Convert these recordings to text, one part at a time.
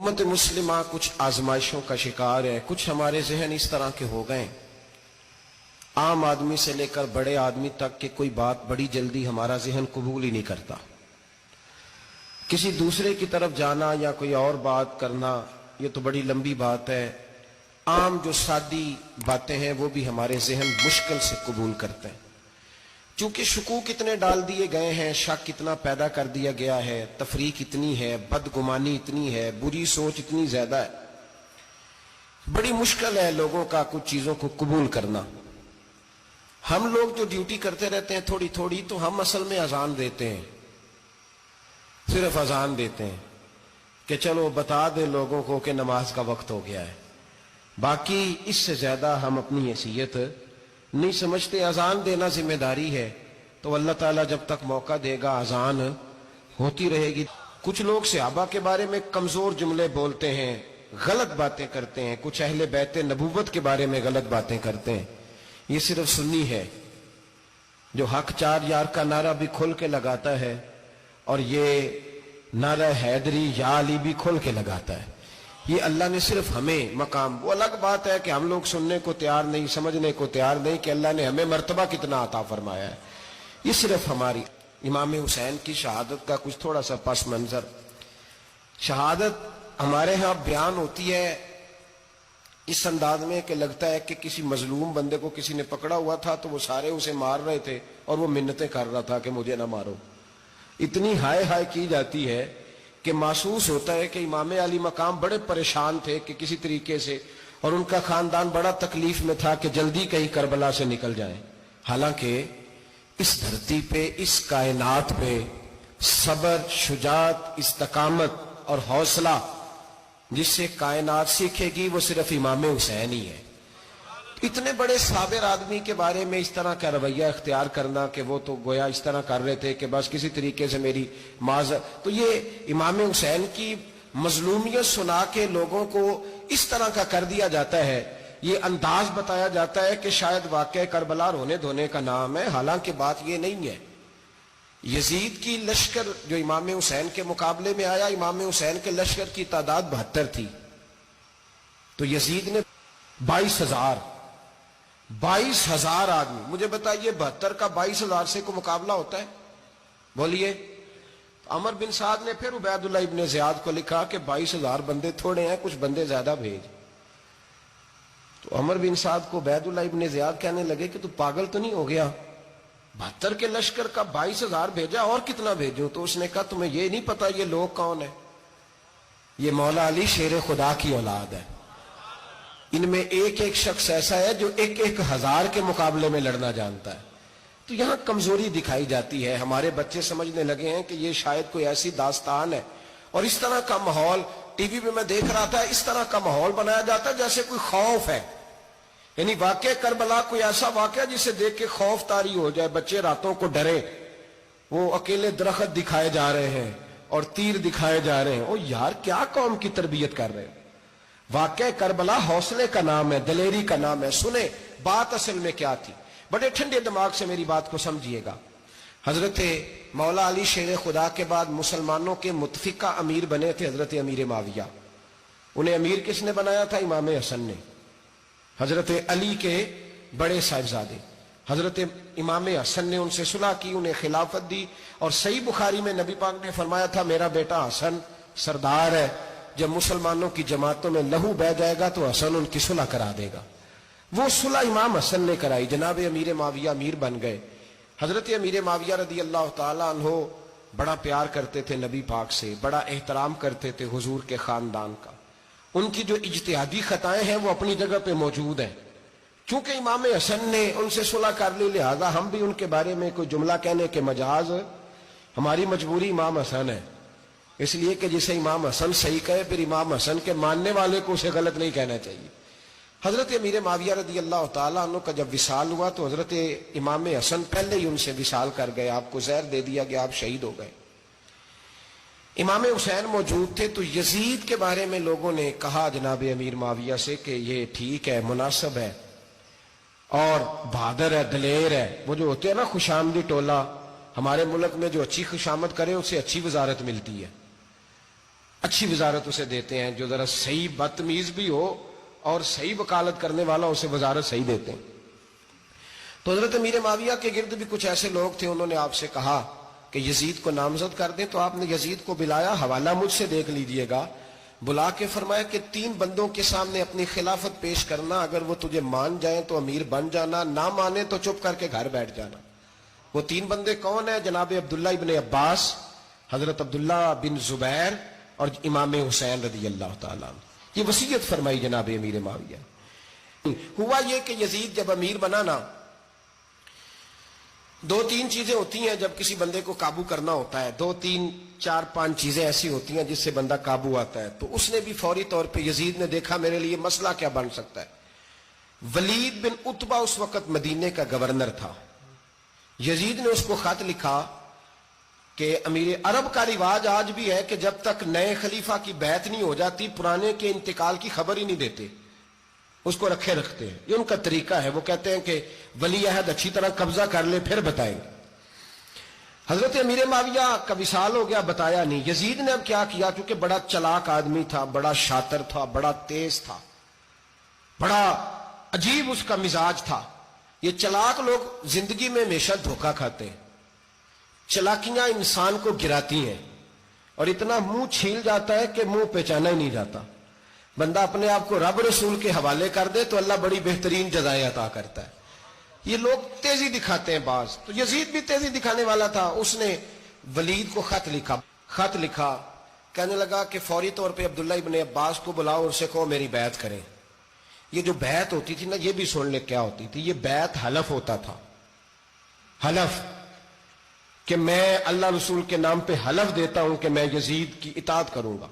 امت مسلمہ کچھ آزمائشوں کا شکار ہے. کچھ ہمارے ذہن اس طرح کے ہو گئے عام آدمی سے لے کر بڑے آدمی تک کہ کوئی بات بڑی جلدی ہمارا ذہن قبول ہی نہیں کرتا. کسی دوسرے کی طرف جانا یا کوئی اور بات کرنا یہ تو بڑی لمبی بات ہے. عام جو سادی باتیں ہیں وہ بھی ہمارے ذہن مشکل سے قبول کرتے ہیں. چونکہ شکوک اتنے ڈال دیے گئے ہیں، شک اتنا پیدا کر دیا گیا ہے، تفریق اتنی ہے، بدگمانی اتنی ہے، بری سوچ اتنی زیادہ ہے، بڑی مشکل ہے لوگوں کا کچھ چیزوں کو قبول کرنا. ہم لوگ جو ڈیوٹی کرتے رہتے ہیں تھوڑی تھوڑی، تو ہم اصل میں اذان دیتے ہیں، صرف اذان دیتے ہیں کہ چلو بتا دیں لوگوں کو کہ نماز کا وقت ہو گیا ہے. باقی اس سے زیادہ ہم اپنی حیثیت نہیں سمجھتے. اذان دینا ذمہ داری ہے تو اللہ تعالیٰ جب تک موقع دے گا اذان ہوتی رہے گی. کچھ لوگ صحابہ کے بارے میں کمزور جملے بولتے ہیں، غلط باتیں کرتے ہیں. کچھ اہل بیت نبوت کے بارے میں غلط باتیں کرتے ہیں. یہ صرف سنی ہے جو حق چار یار کا نعرہ بھی کھل کے لگاتا ہے اور یہ نعرہ حیدری یا علی بھی کھل کے لگاتا ہے. یہ اللہ نے صرف ہمیں مقام، وہ الگ بات ہے کہ ہم لوگ سننے کو تیار نہیں، سمجھنے کو تیار نہیں کہ اللہ نے ہمیں مرتبہ کتنا عطا فرمایا ہے. یہ صرف ہماری امام حسین کی شہادت کا کچھ تھوڑا سا پس منظر. شہادت ہمارے ہاں بیان ہوتی ہے اس انداز میں کہ لگتا ہے کہ کسی مظلوم بندے کو کسی نے پکڑا ہوا تھا تو وہ سارے اسے مار رہے تھے اور وہ منتیں کر رہا تھا کہ مجھے نہ مارو. اتنی ہائے ہائے کی جاتی ہے کہ محسوس ہوتا ہے کہ امام علی مقام بڑے پریشان تھے کہ کسی طریقے سے، اور ان کا خاندان بڑا تکلیف میں تھا کہ جلدی کہیں کربلا سے نکل جائیں. حالانکہ اس دھرتی پہ، اس کائنات پہ صبر، شجاعت، استقامت اور حوصلہ جس سے کائنات سیکھے گی وہ صرف امام حسین ہی ہے. اتنے بڑے صابر آدمی کے بارے میں اس طرح کا رویہ اختیار کرنا کہ وہ تو گویا اس طرح کر رہے تھے کہ بس کسی طریقے سے میری معذرت، تو یہ امام حسین کی مظلومیت سنا کے لوگوں کو اس طرح کا کر دیا جاتا ہے. یہ انداز بتایا جاتا ہے کہ شاید واقعہ کربلا رونے دھونے کا نام ہے، حالانکہ بات یہ نہیں ہے. یزید کی لشکر جو امام حسین کے مقابلے میں آیا، امام حسین کے لشکر کی تعداد 72 تھی، تو یزید نے 22,000 آدمی. مجھے بتائیے 72 کا 22,000 سے کو مقابلہ ہوتا ہے؟ بولیے. عمر بن سعد نے پھر عبید اللہ ابن زیاد کو لکھا کہ 22,000 بندے تھوڑے ہیں، کچھ بندے زیادہ بھیج. تو عمر بن سعد کو عبید اللہ ابن زیاد کہنے لگے کہ تو پاگل تو نہیں ہو گیا، 72 کے لشکر کا 22,000 بھیجا، اور کتنا بھیجوں؟ تو اس نے کہا تمہیں یہ نہیں پتا یہ لوگ کون ہیں؟ یہ مولا علی شیر خدا کی اولاد ہے. ان میں ایک ایک شخص ایسا ہے جو 1,000 کے مقابلے میں لڑنا جانتا ہے. تو یہاں کمزوری دکھائی جاتی ہے. ہمارے بچے سمجھنے لگے ہیں کہ یہ شاید کوئی ایسی داستان ہے، اور اس طرح کا ماحول ٹی وی پہ میں دیکھ رہا تھا، اس طرح کا ماحول بنایا جاتا ہے جیسے کوئی خوف ہے. یعنی واقعہ کربلا کوئی ایسا واقعہ جسے دیکھ کے خوف طاری ہو جائے، بچے راتوں کو ڈرے. وہ اکیلے درخت دکھائے جا رہے ہیں اور تیر دکھائے جا رہے ہیں. او یار کیا قوم کی تربیت کر رہے ہیں؟ واقعہ کربلا حوصلے کا نام ہے، دلیری کا نام ہے. سنیں بات اصل میں کیا تھی، بڑے ٹھنڈے دماغ سے میری بات کو سمجھیے گا. حضرت مولا علی شیر خدا کے بعد مسلمانوں کے متفقہ امیر بنے تھے حضرت امیر معاویہ. انہیں امیر کس نے بنایا تھا؟ امام حسن نے، حضرت علی کے بڑے صاحبزادے. حضرت امام حسن نے ان سے صلح کی، انہیں خلافت دی. اور صحیح بخاری میں نبی پاک نے فرمایا تھا میرا بیٹا حسن سردار ہے، جب مسلمانوں کی جماعتوں میں لہو بہ جائے گا تو حسن ان کی صلح کرا دے گا. وہ صلح امام حسن نے کرائی. جناب امیر معاویہ امیر بن گئے. حضرت امیر معاویہ رضی اللہ تعالیٰ عنہ بڑا پیار کرتے تھے نبی پاک سے، بڑا احترام کرتے تھے حضور کے خاندان کا. ان کی جو اجتہادی خطائیں ہیں وہ اپنی جگہ پہ موجود ہیں. چونکہ امام حسن نے ان سے صلح کر لی، لہذا ہم بھی ان کے بارے میں کوئی جملہ کہنے کے مجاز، ہماری مجبوری امام حسن ہے. اس لیے کہ جسے امام حسن صحیح کہے پھر امام حسن کے ماننے والے کو اسے غلط نہیں کہنا چاہیے. حضرت امیر معاویہ رضی اللہ تعالیٰ عنہ کا جب وصال ہوا تو حضرت امام حسن پہلے ہی ان سے وصال کر گئے، آپ کو زہر دے دیا کہ آپ شہید ہو گئے. امام حسین موجود تھے تو یزید کے بارے میں لوگوں نے کہا جناب امیر معاویہ سے کہ یہ ٹھیک ہے، مناسب ہے اور بہادر ہے، دلیر ہے. وہ جو ہوتے ہیں نا خوشامدی ٹولہ، ہمارے ملک میں جو اچھی خوشامد کرے اسے اچھی وزارت ملتی ہے. اچھی وزارت اسے دیتے ہیں، جو ذرا صحیح بدتمیز بھی ہو اور صحیح وکالت کرنے والا اسے وزارت صحیح دیتے ہیں۔ تو حضرت امیر معاویہ کے گرد بھی کچھ ایسے لوگ تھے، انہوں نے آپ سے کہا کہ یزید کو نامزد کر دیں، تو آپ نے یزید کو بلایا، حوالہ مجھ سے دیکھ لیجئے گا، بلا کے فرمایا کہ 3 بندوں کے سامنے اپنی خلافت پیش کرنا، اگر وہ تجھے مان جائیں تو امیر بن جانا، نہ مانے تو چپ کر کے گھر بیٹھ جانا۔ وہ 3 بندے کون ہیں؟ جناب عبداللہ ابن عباس، حضرت عبداللہ بن زبیر اور امام حسین رضی اللہ تعالیٰ عنہ۔ یہ وصیت فرمائی جناب امیر معاویہ۔ ہوا یہ کہ یزید جب امیر بنا نا، 2-3 چیزیں ہوتی ہیں جب کسی بندے کو قابو کرنا ہوتا ہے، 2-3 4-5 چیزیں ایسی ہوتی ہیں جس سے بندہ قابو آتا ہے۔ تو اس نے بھی فوری طور پہ، یزید نے دیکھا میرے لیے مسئلہ کیا بن سکتا ہے۔ ولید بن عتبہ اس وقت مدینے کا گورنر تھا۔ یزید نے اس کو خط لکھا کہ امیر عرب کا رواج آج بھی ہے کہ جب تک نئے خلیفہ کی بیعت نہیں ہو جاتی پرانے کے انتقال کی خبر ہی نہیں دیتے، اس کو رکھے رکھتے ہیں۔ یہ ان کا طریقہ ہے، وہ کہتے ہیں کہ ولی عہد اچھی طرح قبضہ کر لے پھر بتائیں گے۔ حضرت امیر معاویہ کا وصال ہو گیا، بتایا نہیں۔ یزید نے اب کیا کیا، کیونکہ بڑا چلاک آدمی تھا، بڑا شاطر تھا، بڑا تیز تھا، بڑا عجیب اس کا مزاج تھا۔ یہ چلاک لوگ زندگی میں ہمیشہ دھوکہ کھاتے ہیں، چلاکیاں انسان کو گراتی ہیں اور اتنا منہ چھیل جاتا ہے کہ منہ پہچانا ہی نہیں جاتا۔ بندہ اپنے آپ کو رب رسول کے حوالے کر دے تو اللہ بڑی بہترین جزائیں عطا کرتا ہے۔ یہ لوگ تیزی دکھاتے ہیں بعض، تو یزید بھی تیزی دکھانے والا تھا۔ اس نے ولید کو خط لکھا، کہنے لگا کہ فوری طور پہ عبداللہ ابن عباس کو بلاؤ اور اسے کہو میری بیعت کریں۔ یہ جو بیعت ہوتی تھی نا، یہ بھی سن لے کیا ہوتی تھی۔ یہ بیعت حلف ہوتا تھا، حلف کہ میں اللہ رسول کے نام پہ حلف دیتا ہوں کہ میں یزید کی اطاعت کروں گا،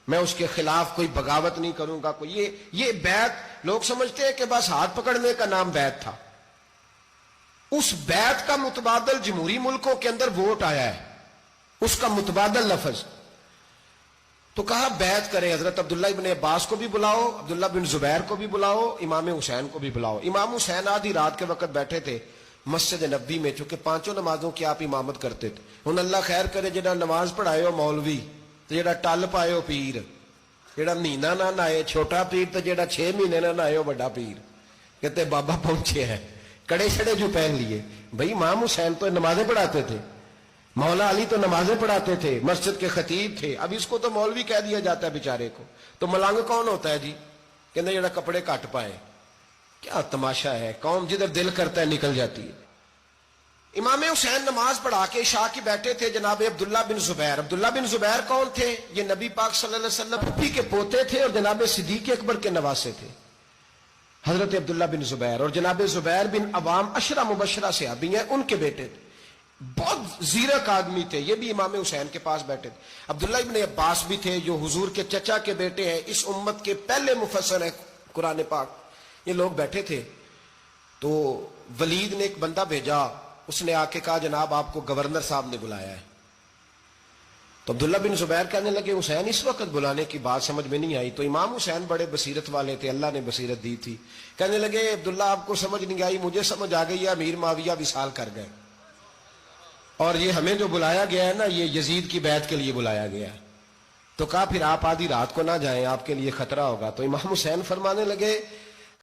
میں اس کے خلاف کوئی بغاوت نہیں کروں گا۔ کوئی یہ بیعت لوگ سمجھتے ہیں کہ بس ہاتھ پکڑنے کا نام بیعت تھا۔ اس بیعت کا متبادل جمہوری ملکوں کے اندر ووٹ آیا ہے، اس کا متبادل لفظ۔ تو کہا بیعت کرے، حضرت عبداللہ ابن عباس کو بھی بلاؤ، عبداللہ بن زبیر کو بھی بلاؤ، امام حسین کو بھی بلاؤ۔ امام حسین آدھی رات کے وقت بیٹھے تھے مسجد نبی میں، چونکہ 5 نمازوں کی آپ امامت کرتے تھے۔ ہن اللہ خیر کرے، جڑا نماز پڑھائے ہو مولوی تو جڑا ٹل پائے ہو پیر، جڑا مہینہ نہ نہائے چھوٹا پیر، تو جڑا 6 مہینے نہ نہائے ہو بڑا پیر، کہتے بابا پہنچے ہیں، کڑے چھڑے جو پہن لیے۔ بھائی امام حسین تو نمازیں پڑھاتے تھے، مولا علی تو نمازیں پڑھاتے تھے، مسجد کے خطیب تھے، اب اس کو تو مولوی کہہ دیا جاتا ہے بیچارے کو۔ تو ملنگ کون ہوتا ہے جی؟ کہتے جڑا کپڑے کٹ پائے۔ کیا تماشا ہے، قوم جدھر دل کرتا ہے نکل جاتی ہے۔ امام حسین نماز پڑھا کے عشاء کی بیٹھے تھے جناب عبداللہ بن زبیر۔ عبداللہ بن زبیر کون تھے؟ یہ نبی پاک صلی اللہ علیہ وسلم پھپھی کے پوتے تھے اور جناب صدیق اکبر کے نواسے تھے، حضرت عبداللہ بن زبیر۔ اور جناب زبیر بن عوام عشرہ مبشرہ صحابی ہیں، ان کے بیٹے تھے، بہت زیرک آدمی تھے، یہ بھی امام حسین کے پاس بیٹھے تھے۔ عبداللہ ابن عباس بھی تھے جو حضور کے چچا کے بیٹے ہیں، اس امت کے پہلے مفسر ہیں قرآن پاک۔ یہ لوگ بیٹھے تھے تو ولید نے ایک بندہ بھیجا، اس نے آ کے کہا جناب آپ کو گورنر صاحب نے بلایا ہے۔ تو عبداللہ بن زبیر کہنے لگے حسین اس وقت بلانے کی بات سمجھ میں نہیں آئی۔ تو امام حسین بڑے بصیرت والے تھے، اللہ نے بصیرت دی تھی، کہنے لگے عبداللہ آپ کو سمجھ نہیں آئی، مجھے سمجھ آ گئی ہے، امیر معاویہ وصال کر گئے اور یہ ہمیں جو بلایا گیا ہے نا، یہ یزید کی بیعت کے لیے بلایا گیا ہے۔ تو کہا پھر آپ آدھی رات کو نہ جائیں، آپ کے لیے خطرہ ہوگا۔ تو امام حسین فرمانے لگے